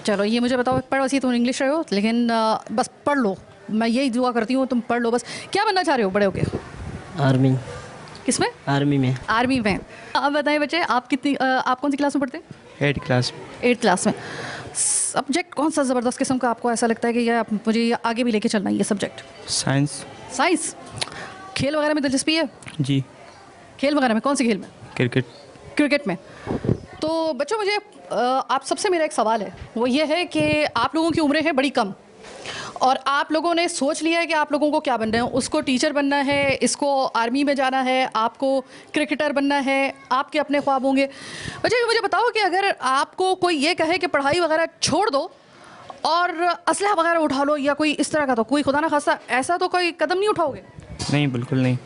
[SPEAKER 1] चलो ये मुझे बताओ, पढ़ वैसे तुम इंग्लिश रहे हो, लेकिन बस पढ़ लो, मैं यही दुआ करती हूँ तुम पढ़ लो बस। क्या बनना चाह रहे हो बड़े होके?
[SPEAKER 8] आर्मी।
[SPEAKER 1] किसमें?
[SPEAKER 8] आर्मी में।
[SPEAKER 1] आर्मी में। आप बताएं बच्चे, आप कौन सी क्लास में पढ़ते हैं?
[SPEAKER 7] 8th class.
[SPEAKER 1] 8th क्लास में। सब्जेक्ट कौन सा ज़बरदस्त किस्म का आपको ऐसा लगता है कि ये मुझे ये आगे भी लेके चलना है ये सब्जेक्ट?
[SPEAKER 7] साइंस।
[SPEAKER 1] साइंस। खेल वगैरह में दिलचस्पी है?
[SPEAKER 7] जी।
[SPEAKER 1] खेल वगैरह में कौन से खेल में?
[SPEAKER 7] क्रिकेट।
[SPEAKER 1] क्रिकेट में। तो बच्चों मुझे आप सबसे मेरा एक सवाल है, वो ये है कि आप लोगों की उम्रें हैं बड़ी कम और आप लोगों ने सोच लिया है कि आप लोगों को क्या बनना है। उसको टीचर बनना है, इसको आर्मी में जाना है, आपको क्रिकेटर बनना है, आपके अपने ख्वाब होंगे। बच्चे मुझे बताओ कि अगर आपको कोई ये कहे कि पढ़ाई वगैरह छोड़ दो और असलहा वगैरह उठा लो या कोई इस तरह का, तो कोई खुदा ना खास्ता ऐसा तो कोई कदम नहीं उठाओगे?
[SPEAKER 7] नहीं, बिल्कुल नहीं।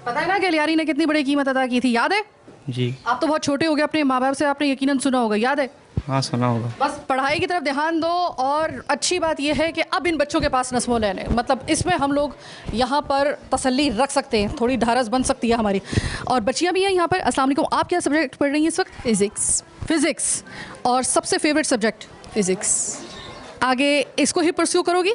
[SPEAKER 1] पता है ना कि लियारी ने कितनी बड़ी कीमत अदा की थी, याद है?
[SPEAKER 7] जी।
[SPEAKER 1] आप तो बहुत छोटे हो गए, अपने माँ बाप से आपने यकीनन सुना होगा, याद है?
[SPEAKER 7] हाँ, सुना होगा।
[SPEAKER 1] बस पढ़ाई की तरफ ध्यान दो। और अच्छी बात यह है कि अब इन बच्चों के पास नस्मो लेने, मतलब इसमें हम लोग यहाँ पर तसल्ली रख सकते हैं, थोड़ी ढारस बन सकती है हमारी। और बच्चियाँ भी हैं यहाँ पर। अस्सलाम वालेकुम। आप क्या सब्जेक्ट पढ़ रही हैं इस वक्त?
[SPEAKER 5] फिज़िक्स।
[SPEAKER 1] फिज़िक्स। और सबसे फेवरेट सब्जेक्ट?
[SPEAKER 5] फिज़िक्स।
[SPEAKER 1] आगे इसको ही परस्यू करोगी?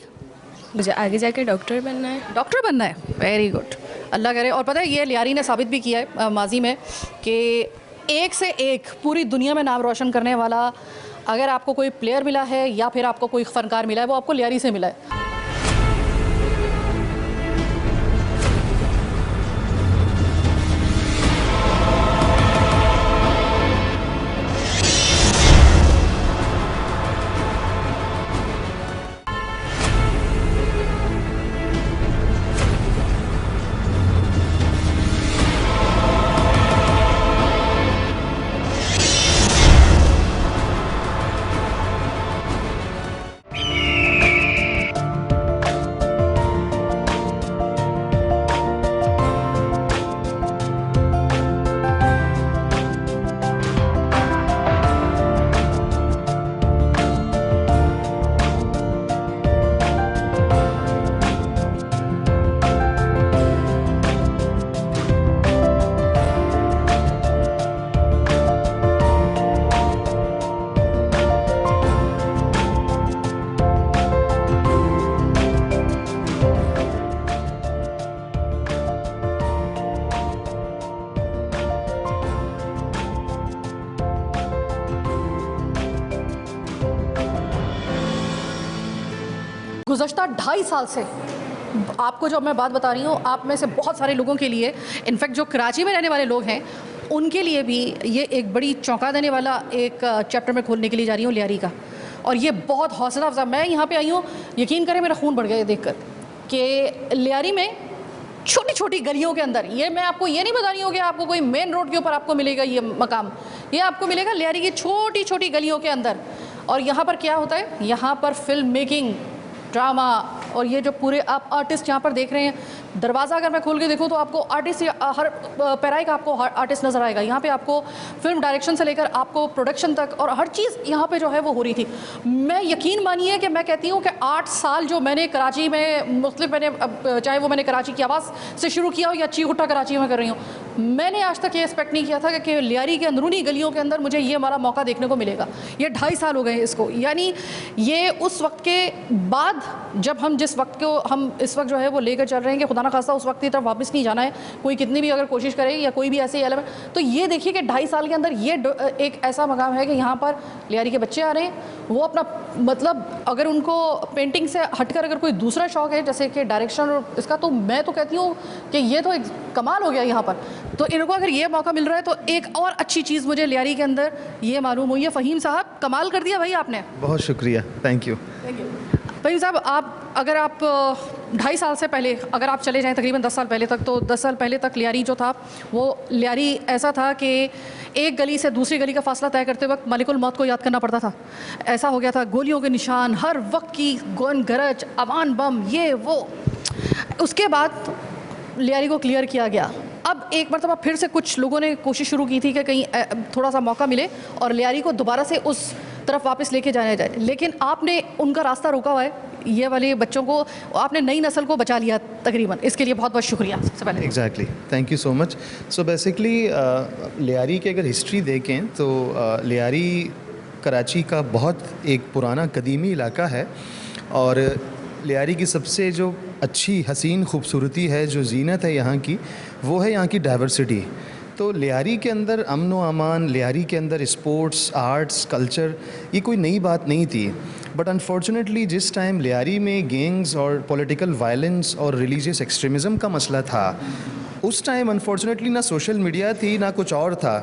[SPEAKER 5] मुझे आगे जाके डॉक्टर बनना है।
[SPEAKER 1] डॉक्टर बनना है, वेरी गुड, अल्लाह करे। और पता है ये लियारी ने साबित भी किया है माजी में कि एक से एक पूरी दुनिया में नाम रोशन करने वाला अगर आपको कोई प्लेयर मिला है या फिर आपको कोई फ़नकार मिला है, वो आपको लियारी से मिला है। गुज़श्ता 2.5 साल से आपको जो मैं बात बता रही हूँ, आप में से बहुत सारे लोगों के लिए, इनफैक्ट जो कराची में रहने वाले लोग हैं उनके लिए भी ये एक बड़ी चौंका देने वाला एक चैप्टर मैं खोलने के लिए जा रही हूँ लियारी का। और ये बहुत हौसला अफजा, मैं यहाँ पे आई हूँ, यकीन करें मेरा खून बढ़ गया ये देखकर कि लियारी में छोटी छोटी गलियों के अंदर, ये मैं आपको ये नहीं बता रही हूँ कि आपको कोई मेन रोड के ऊपर आपको मिलेगा ये मकाम, ये आपको मिलेगा लियारी की छोटी छोटी गलियों के अंदर। और यहाँ पर क्या होता है, यहाँ पर फिल्म मेकिंग, ड्रामा, और ये जो पूरे आप आर्टिस्ट यहाँ पर देख रहे हैं, दरवाज़ा अगर मैं खोल के देखूँ तो आपको आर्टिस्ट हर पैराई का आपको आर्टिस्ट नज़र आएगा। यहाँ पे आपको फिल्म डायरेक्शन से लेकर आपको प्रोडक्शन तक और हर चीज़ यहाँ पे जो है वो हो रही थी। मैं यकीन मानिए कि मैं कहती हूँ कि 8 साल जो मैंने कराची में मुख्तलिफ मैंने चाहे वो मैंने कराची की आवाज़ से शुरू किया हो या चीख उठा कराची में कर रही हूँ, मैंने आज तक ये एक्सपेक्ट नहीं किया था कि लियारी के अंदरूनी गलियों के अंदर मुझे ये हमारा मौका देखने को मिलेगा। ये 2.5 साल हो गए हैं इसको, यानी ये उस वक्त के बाद जब हम जिस वक्त को हम इस वक्त जो है वो लेकर चल रहे हैं कि खुदा ना खास्ता उस वक्त की तरफ वापस नहीं जाना है, कोई कितनी भी अगर कोशिश करे या कोई भी ऐसे एलिमेंट, तो ये देखिए कि 2.5 साल के अंदर ये एक ऐसा मकाम है कि यहाँ पर लियारी के बच्चे आ रहे हैं, वो अपना मतलब अगर उनको पेंटिंग से हटकर अगर कोई दूसरा शौक़ है जैसे कि डायरेक्शन और इसका, तो मैं तो कहती हूँ कि ये तो एक कमाल हो गया यहाँ पर। तो इनको अगर ये मौका मिल रहा है तो एक और अच्छी चीज़ मुझे लियारी के अंदर ये मालूम हुई है। फ़हीम साहब कमाल कर दिया भाई आपने,
[SPEAKER 9] बहुत शुक्रिया, थैंक यू।
[SPEAKER 1] फ़हीम साहब अगर आप 2.5 साल से पहले अगर आप चले जाएं तकरीबन 10 साल पहले तक, तो 10 साल पहले तक लियारी जो था वो लियारी ऐसा था कि एक गली से दूसरी गली का फासला तय करते वक्त मलिकुल मौत को याद करना पड़ता था। ऐसा हो गया था, गोलियों के निशान, हर वक्त की गोन गरज, अवान बम, ये वो। उसके बाद लियारी को क्लियर किया गया। अब एक मरतबा फिर से कुछ लोगों ने कोशिश शुरू की थी कि कहीं थोड़ा सा मौका मिले और लियारी को दोबारा से उस तरफ वापस लेके जाया जाए, लेकिन आपने उनका रास्ता रोका हुआ है। ये वाले बच्चों को आपने नई नस्ल को बचा लिया तकरीबन, इसके लिए बहुत बहुत शुक्रिया सबसे पहले।
[SPEAKER 9] Exactly, thank you so much. So basically Lyari की अगर हिस्ट्री देखें तो लियारी कराची का बहुत एक पुराना कदीमी इलाका है और लियारी की सबसे जो अच्छी हसीन खूबसूरती है, जो जीनत है यहाँ की, वो है यहाँ की डाइवर्सिटी। तो लियारी के अंदर अमन व अमान, लियारी के अंदर स्पोर्ट्स, आर्ट्स, कल्चर, ये कोई नई बात नहीं थी। बट अनफॉर्चुनेटली जिस टाइम लियारी में गैंग्स और पॉलिटिकल वायलेंस और रिलीजियस एक्सट्रीमिज़म का मसला था, उस टाइम अनफॉर्चुनेटली ना सोशल मीडिया थी ना कुछ और था,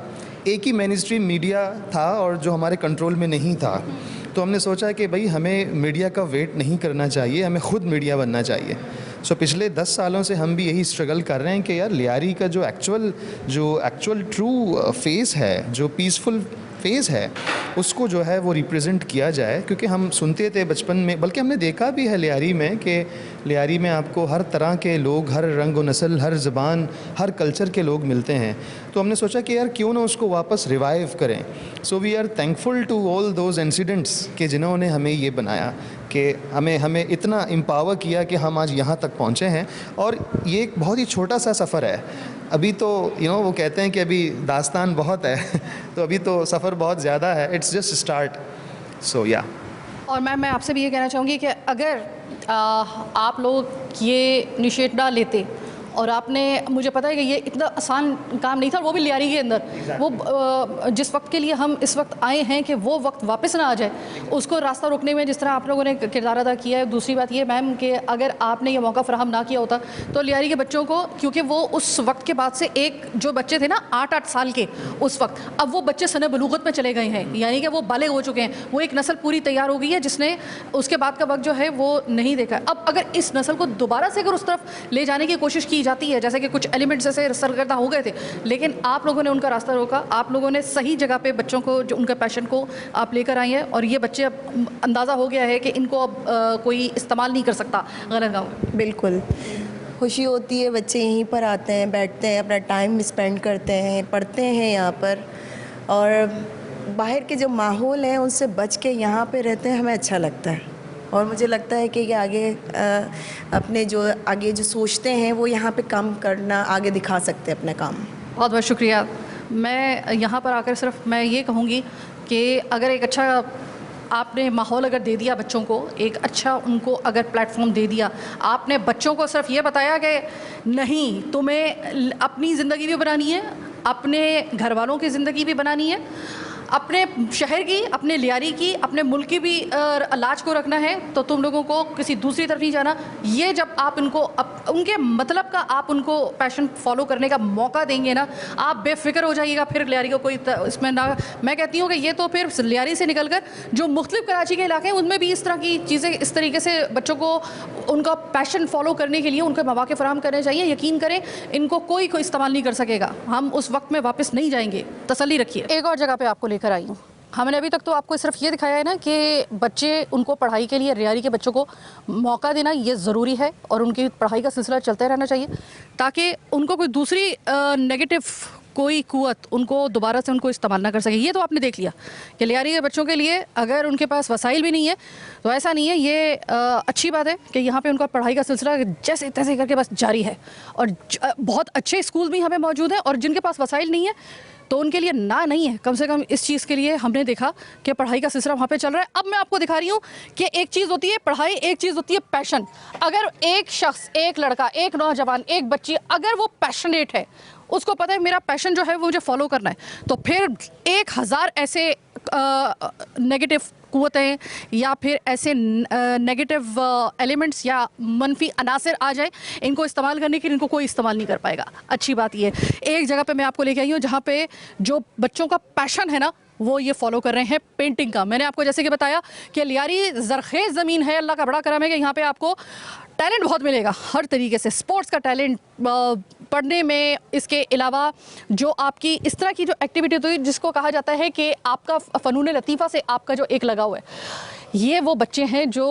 [SPEAKER 9] एक ही मेन स्ट्रीम मीडिया था और जो हमारे कंट्रोल में नहीं था। तो हमने सोचा कि भाई हमें मीडिया का वेट नहीं करना चाहिए, हमें ख़ुद मीडिया बनना चाहिए। सो पिछले 10 सालों से हम भी यही स्ट्रगल कर रहे हैं कि यार लियारी का जो एक्चुअल ट्रू फेस है, जो पीसफुल फेस है, उसको जो है वो रिप्रेजेंट किया जाए। क्योंकि हम सुनते थे बचपन में, बल्कि हमने देखा भी है लियारी में कि लियारी में आपको हर तरह के लोग, हर रंग व नस्ल, हर ज़बान, हर कल्चर के लोग मिलते हैं। तो हमने सोचा कि यार क्यों ना उसको वापस रिवाइव करें। So we are thankful to all those incidents के जिन्होंने हमें ये बनाया, कि हमें इतना एम्पावर किया कि हम आज यहाँ तक पहुँचे हैं। और ये एक बहुत ही छोटा सा सफ़र है। अभी तो वो कहते हैं कि अभी दास्तान बहुत है तो अभी तो सफ़र बहुत ज़्यादा है, इट्स जस्ट स्टार्ट। सो या। और
[SPEAKER 1] मैं आपसे भी ये कहना चाहूँगी कि अगर आप लोग ये इनिशिएटिव ना लेते, और आपने, मुझे पता है कि ये इतना आसान काम नहीं था, वो भी लियारी के अंदर वो जिस वक्त के लिए हम इस वक्त आए हैं कि वो वक्त वापस ना आ जाए, उसको रास्ता रोकने में जिस तरह आप लोगों ने किरदार अदा किया है। दूसरी बात ये मैम कि अगर आपने ये मौका फराहम ना किया होता तो लियारी के बच्चों को, क्योंकि वो उस वक्त के बाद से एक जो बच्चे थे ना 8-8 साल के उस वक्त, अब वो बच्चे सने बलूगत में चले गए हैं, यानी कि वो बालिग हो चुके हैं। वो एक नस्ल पूरी तैयार हो गई है जिसने उसके बाद का वक्त जो है वो नहीं देखा। अब अगर इस नस्ल को दोबारा से अगर उस तरफ ले जाने की कोशिश की जाती है, जैसे कि कुछ एलिमेंट्स जैसे सरगर्दा हो गए थे, लेकिन आप लोगों ने उनका रास्ता रोका, आप लोगों ने सही जगह पे बच्चों को, जो उनका पैशन को आप लेकर आए हैं। और ये बच्चे अब अंदाज़ा हो गया है कि इनको अब कोई इस्तेमाल नहीं कर सकता गलत गाँव।
[SPEAKER 10] बिल्कुल खुशी होती है, बच्चे यहीं पर आते हैं, बैठते हैं, अपना टाइम स्पेंड करते हैं, पढ़ते हैं यहाँ पर, और बाहर के जो माहौल है उनसे बच के यहाँ पे रहते हैं, हमें अच्छा लगता है। और मुझे लगता है कि आगे अपने जो आगे जो सोचते हैं वो यहाँ पे काम करना, आगे दिखा सकते हैं अपना काम।
[SPEAKER 1] बहुत बहुत शुक्रिया। मैं यहाँ पर आकर सिर्फ मैं ये कहूँगी कि अगर एक अच्छा आपने माहौल अगर दे दिया बच्चों को, एक अच्छा उनको अगर प्लेटफॉर्म दे दिया, आपने बच्चों को सिर्फ ये बताया कि नहीं, तुम्हें अपनी ज़िंदगी भी बनानी है, अपने घर वालों की ज़िंदगी भी बनानी है, अपने शहर की, अपने लियारी की, अपने मुल्क की भी लाज को रखना है तो तुम लोगों को किसी दूसरी तरफ नहीं जाना। ये जब आप उनको उनके मतलब का आप उनको पैशन फॉलो करने का मौका देंगे ना, आप बेफिक्र हो जाइएगा। फिर लियारी को कोई इसमें ना, मैं कहती हूँ कि ये तो फिर लियारी से निकलकर जो मुख्तलिफ कराची के इलाके हैं उनमें भी इस तरह की चीज़ें, इस तरीके से बच्चों को उनका पैशन फॉलो करने के लिए उनके मौके फराहम करने चाहिए। यकीन करें इनको कोई इस्तेमाल नहीं कर सकेगा। हम उस वक्त में वापस नहीं जाएंगे, तसल्ली रखिए। एक और जगह पे आपको लेकर आई हूँ। हमने अभी तक तो आपको सिर्फ ये दिखाया है ना कि बच्चे, उनको पढ़ाई के लिए, लियारी के बच्चों को मौका देना ये ज़रूरी है और उनकी पढ़ाई का सिलसिला चलते रहना चाहिए ताकि उनको कोई दूसरी नेगेटिव कोई कुव्वत उनको दोबारा से उनको इस्तेमाल ना कर सके। ये तो आपने देख लिया कि लियारी के बच्चों के लिए अगर उनके पास वसाइल भी नहीं है तो ऐसा नहीं है। ये अच्छी बात है कि यहाँ पे उनका पढ़ाई का सिलसिला जैसे तैसे करके बस जारी है और बहुत अच्छे स्कूल भी यहाँ पे मौजूद हैं। और जिनके पास वसाइल नहीं है तो उनके लिए ना नहीं है, कम से कम इस चीज़ के लिए हमने देखा कि पढ़ाई का सिलसिला वहाँ पे चल रहा है। अब मैं आपको दिखा रही हूँ कि एक चीज़ होती है पढ़ाई, एक चीज़ होती है पैशन। अगर एक शख्स, एक लड़का, एक नौजवान, एक बच्ची अगर वो पैशनेट है, उसको पता है मेरा पैशन जो है वो मुझे फॉलो करना है, तो फिर 1000 ऐसे नेगेटिव कुव्वतें या फिर ऐसे नेगेटिव एलिमेंट्स या मनफी अनासर आ जाए, इनको इस्तेमाल करने के लिए इनको कोई इस्तेमाल नहीं कर पाएगा। अच्छी बात ये एक जगह पे मैं आपको लेके आई हूँ जहाँ पे जो बच्चों का पैशन है ना वो ये फॉलो कर रहे हैं पेंटिंग का। मैंने आपको जैसे कि बताया कि लियारी ज़रखेज़ ज़मीन है, अल्लाह का बड़ा करम है कि यहाँ पे आपको टैलेंट बहुत मिलेगा हर तरीके से। स्पोर्ट्स का टैलेंट, पढ़ने में, इसके अलावा जो आपकी इस तरह की जो एक्टिविटी होती है जिसको कहा जाता है कि आपका फ़नून लतीफ़ा से आपका जो एक लगाव है, ये वो बच्चे हैं जो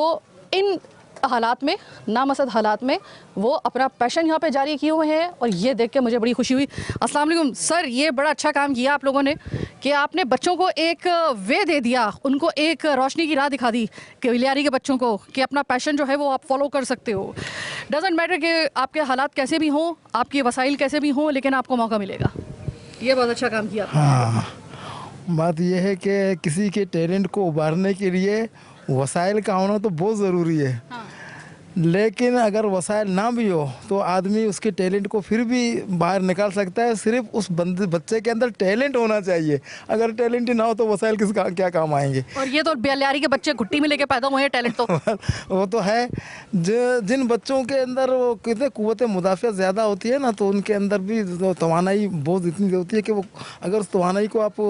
[SPEAKER 1] इन हालात में, नामसद हालात में वो अपना पैशन यहाँ पे जारी किए हुए हैं और ये देख के मुझे बड़ी खुशी हुई। अस्सलाम वालेकुम सर, ये बड़ा अच्छा काम किया आप लोगों ने कि आपने बच्चों को एक वे दे दिया, उनको एक रोशनी की राह दिखा दी कि लियारी के बच्चों को कि अपना पैशन जो है वो आप फॉलो कर सकते हो। डजेंट मैटर कि आपके हालात कैसे भी हों, आपके वसाइल कैसे भी हों, लेकिन आपको मौका मिलेगा। ये बहुत अच्छा काम किया।
[SPEAKER 11] हाँ, बात यह है कि किसी के टैलेंट को उभारने के लिए वसाइल का होना तो बहुत ज़रूरी है। हाँ। लेकिन अगर वसाइल ना भी हो तो आदमी उसके टैलेंट को फिर भी बाहर निकाल सकता है। सिर्फ उस बच्चे के अंदर टैलेंट होना चाहिए। अगर टैलेंट ही ना हो तो वसाइल क्या काम आएंगे। और ये तो लियारी के बच्चे घुट्टी में लेके पैदा हुए हैं टैलेंट तो वो तो है। जिन बच्चों के अंदर वो कितने कुव्वत मुदाफ़ा ज़्यादा होती है ना, तो उनके अंदर भी तवानाई बहुत इतनी होती है कि वो अगर उस तवानाई को आप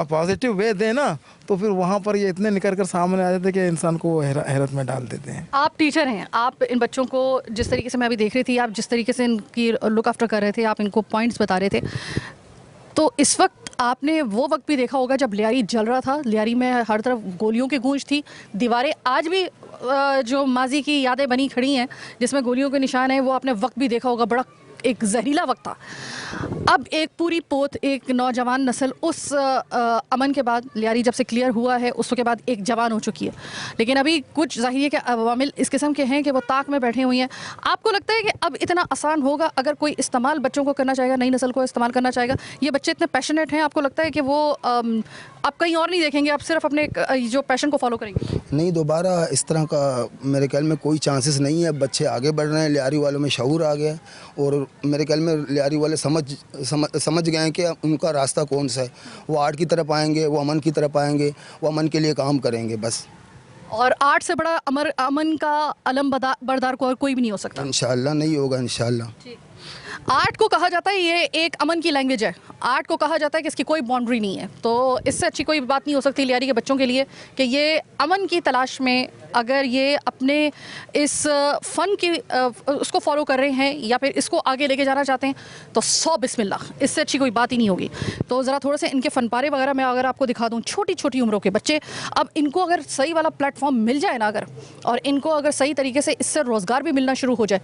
[SPEAKER 11] पॉजिटिव वे दें ना तो फिर वहाँ पर ये इतने निकल कर सामने आ जाते हैं कि इंसान को हैरत में डाल देते हैं। आप टीचर हैं, आप इन बच्चों को जिस तरीके से मैं अभी देख रही थी, आप जिस तरीके से इनकी लुक आफ्टर कर रहे थे, आप इनको पॉइंट्स बता रहे थे, तो इस वक्त आपने वो वक्त भी देखा होगा जब लियारी जल रहा था। लियारी में हर तरफ गोलियों की गूंज थी, दीवारें आज भी जो माजी की यादें बनी खड़ी हैं जिसमें गोलियों के निशान हैं, वो आपने वक्त भी देखा होगा, बड़ा एक जहरीला वक्त था। अब एक पूरी पोत, एक नौजवान नस्ल उस अमन के बाद, लियारी जब से क्लियर हुआ है उसके बाद एक जवान हो चुकी है, लेकिन अभी कुछ ज़ाहिर के अवामिल इस किस्म के हैं कि वो ताक में बैठे हुए हैं। आपको लगता है कि अब इतना आसान होगा अगर कोई इस्तेमाल बच्चों को करना चाहेगा, नई नस्ल को इस्तेमाल करना चाहेगा? ये बच्चे इतने पैशनेट हैं, आपको लगता है कि वो आप कहीं और नहीं देखेंगे, आप सिर्फ अपने जो पैशन को फॉलो करेंगे? नहीं, दोबारा इस तरह का मेरे ख्याल में कोई चांसेस नहीं है। बच्चे आगे बढ़ रहे हैं, लियारी वालों में शऊर आ गया और मेरे ख्याल में लियारी वाले समझ गए हैं कि उनका रास्ता कौन सा है। वो आर्ट की तरफ आएंगे, वो अमन की तरफ आएंगे, वो अमन के लिए काम करेंगे बस। और आर्ट से बड़ा अमन का अलम बरदार को और कोई भी नहीं हो सकता। इंशाअल्लाह नहीं होगा, इंशाअल्लाह। आर्ट को कहा जाता है ये एक अमन की लैंग्वेज है। आर्ट को कहा जाता है कि इसकी कोई बाउंड्री नहीं है, तो इससे अच्छी कोई बात नहीं हो सकती लियारी के बच्चों के लिए कि ये अमन की तलाश में अगर ये अपने इस फ़न की उसको फॉलो कर रहे हैं या फिर इसको आगे लेके जाना चाहते हैं तो 100 बिस्मिल्लाह, इससे अच्छी कोई बात ही नहीं होगी। तो ज़रा थोड़े से इनके फ़नपारे वगैरह मैं अगर आपको दिखा दूँ, छोटी छोटी उम्रों के बच्चे, अब इनको अगर सही वाला प्लेटफॉर्म मिल जाए ना अगर, और इनको अगर सही तरीके से इससे रोज़गार भी मिलना शुरू हो जाए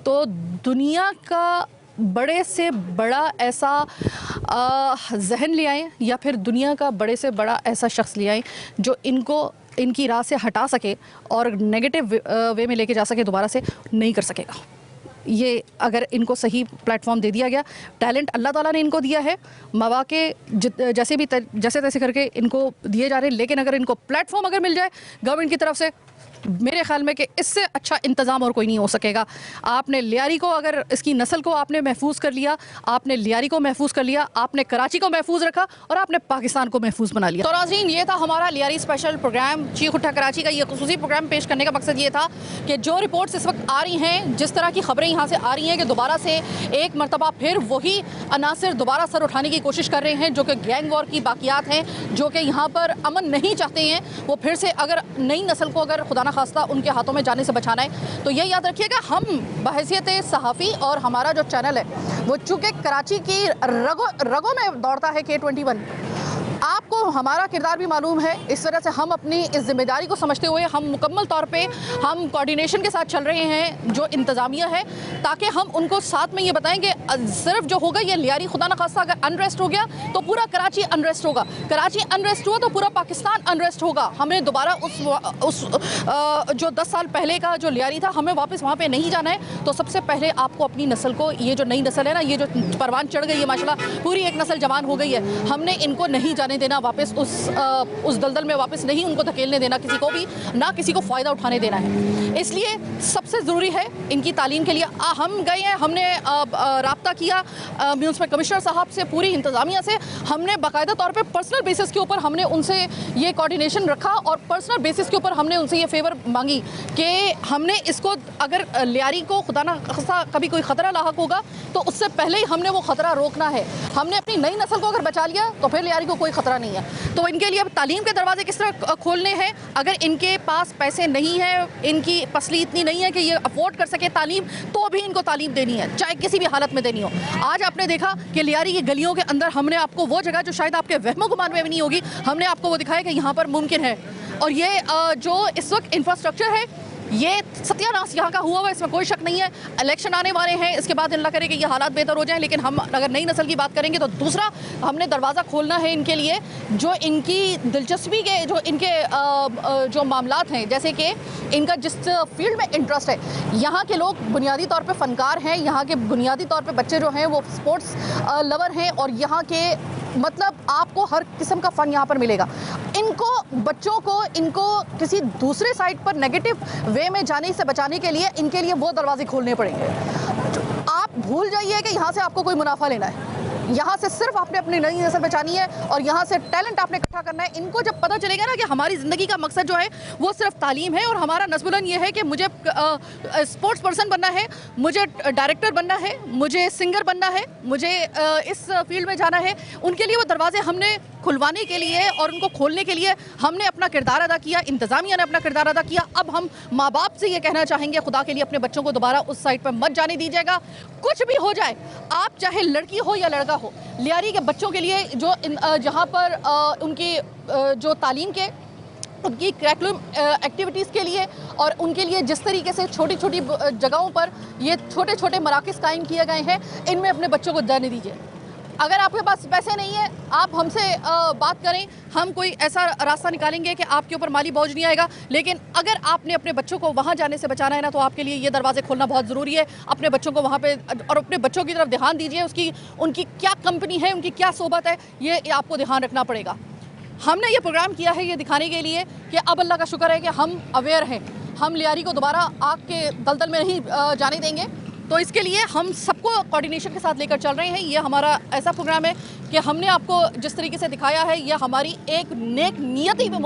[SPEAKER 11] तो दुनिया का बड़े से बड़ा ऐसा जहन ले आएँ या फिर दुनिया का बड़े से बड़ा ऐसा शख्स ले आएँ जो इनको इनकी राह से हटा सके और नेगेटिव वे में लेके जा सके, दोबारा से नहीं कर सकेगा। ये अगर इनको सही प्लेटफॉर्म दे दिया गया, टैलेंट अल्लाह ताला ने इनको दिया है, मौके जैसे भी जैसे तैसे करके इनको दिए जा रहे हैं, लेकिन अगर इनको प्लेटफॉर्म अगर मिल जाए गवर्नमेंट की तरफ से
[SPEAKER 1] मेरे ख्याल में कि इससे अच्छा इंतज़ाम और कोई नहीं हो सकेगा। आपने लियारी को, अगर इसकी नस्ल को आपने महफूज कर लिया, आपने लियारी को महफूज कर लिया, आपने कराची को महफूज रखा और आपने पाकिस्तान को महफूज बना लिया। तो नाज़रीन, ये था हमारा लियारी स्पेशल प्रोग्राम। चीख उठा कराची का ये खुसूसी प्रोग्राम पेश करने का मकसद ये था कि जो रिपोर्ट्स इस वक्त आ रही हैं, जिस तरह की खबरें यहाँ से आ रही हैं कि दोबारा से एक मरतबा फिर वही अनासर दोबारा सर उठाने की कोशिश कर रहे हैं जो कि गैंग वॉर की बाकियात हैं, जो कि यहाँ पर अमन नहीं चाहते हैं, वो फिर से अगर नई नस्ल को अगर खुदा न खास्ता उनके हाथों में जाने से बचाना है, तो ये याद रखिएगा, हम बहैसियत सहाफ़ी और हमारा जो चैनल है वो चूँकि कराची की रगों में दौड़ता है K21, आपको हमारा किरदार भी मालूम है। इस वजह से हम अपनी इस जिम्मेदारी को समझते हुए हम मुकम्मल तौर पे हम कोऑर्डिनेशन के साथ चल रहे हैं जो इंतज़ामिया है, ताकि हम उनको साथ में ये बताएं कि सिर्फ जो होगा ये लियारी खुदा न खास्ता अगर अनरेस्ट हो गया तो पूरा कराची अनरेस्ट होगा, कराची अनरेस्ट हुआ तो पूरा पाकिस्तान अनरेस्ट होगा। हमें दोबारा उस जो 10 साल पहले का जो लियारी था, हमें वापस वहाँ पर नहीं जाना है। तो सबसे पहले आपको अपनी नस्ल को, ये जो नई नस्ल है ना, ये जो परवान चढ़ गई है माशाल्लाह, पूरी एक नस्ल जवान हो गई है, हमने इनको नहीं जाने देना वापस उस दलदल में, वापस नहीं उनको धकेलने देना किसी को भी, ना किसी को फ़ायदा उठाने देना है। इसलिए सबसे ज़रूरी है इनकी तालीम के लिए हम गए हैं, हमने राब्ता किया म्यूनसिपल कमिश्नर साहब से, पूरी इंतज़ामिया से, हमने बाकायदा तौर पे पर्सनल बेसिस के ऊपर हमने उनसे ये कोऑर्डिनेशन रखा और पर्सनल बेसिस के ऊपर हमने उनसे ये फेवर मांगी कि हमने इसको, अगर लियारी को खुदा न खास्ता कभी कोई ख़तरा लाहक होगा तो उससे पहले ही हमने वो ख़तरा रोकना है। हमने अपनी नई नस्ल को अगर बचा लिया तो फिर लियारी को कोई ख़तरा नहीं है। तो इनके लिए अब तालीम के दरवाजे किस तरह खोलने हैं, अगर इनके पास पैसे नहीं है, इनकी पसली इतनी नहीं है कि ये अफोर्ड कर सके तालीम, तो भी इनको तालीम देनी है, चाहे किसी भी हालत में देनी हो। आज आपने देखा कि लियारी की गलियों के अंदर हमने आपको वो जगह जो शायद आपके वहमो गुमान में भी नहीं होगी, हमने आपको वो दिखाया कि यहाँ पर मुमकिन है। और ये जो इस वक्त इंफ्रास्ट्रक्चर है, ये सत्यानाश यहाँ का हुआ है, इसमें कोई शक नहीं है। इलेक्शन आने वाले हैं, इसके बाद अल्लाह करे कि ये हालात बेहतर हो जाएं, लेकिन हम अगर नई नस्ल की बात करेंगे तो दूसरा हमने दरवाज़ा खोलना है इनके लिए, जो इनकी दिलचस्पी के, जो इनके जो मामलात हैं, जैसे कि इनका जिस फील्ड में इंटरेस्ट है, यहाँ के लोग बुनियादी तौर पर फ़नकार हैं, यहाँ के बुनियादी तौर पर बच्चे जो हैं वो स्पोर्ट्स लवर हैं, और यहाँ के मतलब आपको हर किस्म का फ़न यहाँ पर मिलेगा। इनको बच्चों को इनको किसी दूसरे साइड पर नेगेटिव वे में जाने से बचाने के लिए इनके लिए वो दरवाजे खोलने पड़ेंगे। आप भूल जाइए कि यहाँ से आपको कोई मुनाफा लेना है, यहाँ से सिर्फ आपने अपनी नई नस्ल बचानी है और यहाँ से टैलेंट आपने इकट्ठा करना है। इनको जब पता चलेगा ना कि हमारी ज़िंदगी का मकसद जो है वो सिर्फ तालीम है और हमारा नस्बुलन ये है कि मुझे स्पोर्ट्स पर्सन बनना है, मुझे डायरेक्टर बनना है, मुझे सिंगर बनना है, मुझे इस फील्ड में जाना है, उनके लिए वो दरवाजे हमने खुलवाने के लिए और उनको खोलने के लिए हमने अपना किरदार अदा किया, इंतज़ामिया ने अपना किरदार अदा किया। अब हम माँ बाप से ये कहना चाहेंगे, खुदा के लिए अपने बच्चों को दोबारा उस साइड पर मत जाने दीजिएगा। कुछ भी हो जाए, आप चाहे लड़की हो या लड़का हो, लियारी के बच्चों के लिए जो जहाँ पर उनकी जो तालीम के, उनकी करिकुलम एक्टिविटीज़ के लिए और उनके लिए जिस तरीके से छोटी छोटी जगहों पर ये छोटे छोटे मराकज़ कायम किए गए हैं, इनमें अपने बच्चों को जाने दीजिए। अगर आपके पास पैसे नहीं है, आप हमसे बात करें, हम कोई ऐसा रास्ता निकालेंगे कि आपके ऊपर माली बोझ नहीं आएगा। लेकिन अगर आपने अपने बच्चों को वहाँ जाने से बचाना है ना, तो आपके लिए ये दरवाजे खोलना बहुत ज़रूरी है। अपने बच्चों को वहाँ पे और अपने बच्चों की तरफ ध्यान दीजिए, उनकी क्या कंपनी है, उनकी क्या सोबत है, ये आपको ध्यान रखना पड़ेगा। हमने ये प्रोग्राम किया है ये दिखाने के लिए कि अब अल्लाह का शुक्र है कि हम अवेयर हैं, हम लियारी को दोबारा आग के दलदल में नहीं जाने देंगे। तो इसके लिए हम सबको कोऑर्डिनेशन के साथ लेकर चल रहे हैं। ये हमारा ऐसा प्रोग्राम है कि हमने आपको जिस तरीके से दिखाया है, ये हमारी एक नेक नियति पे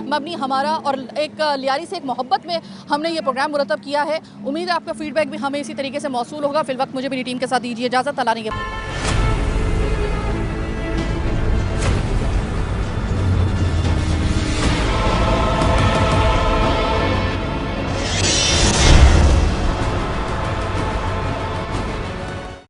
[SPEAKER 1] मबनी हमारा और एक लियारी से एक मोहब्बत में हमने ये प्रोग्राम मुरतब किया है। उम्मीद है आपका फीडबैक भी हमें इसी तरीके से मौसूल होगा। फिलवक्त मुझे मेरी टीम के साथ दीजिए इजाज़त। अल्लाह ने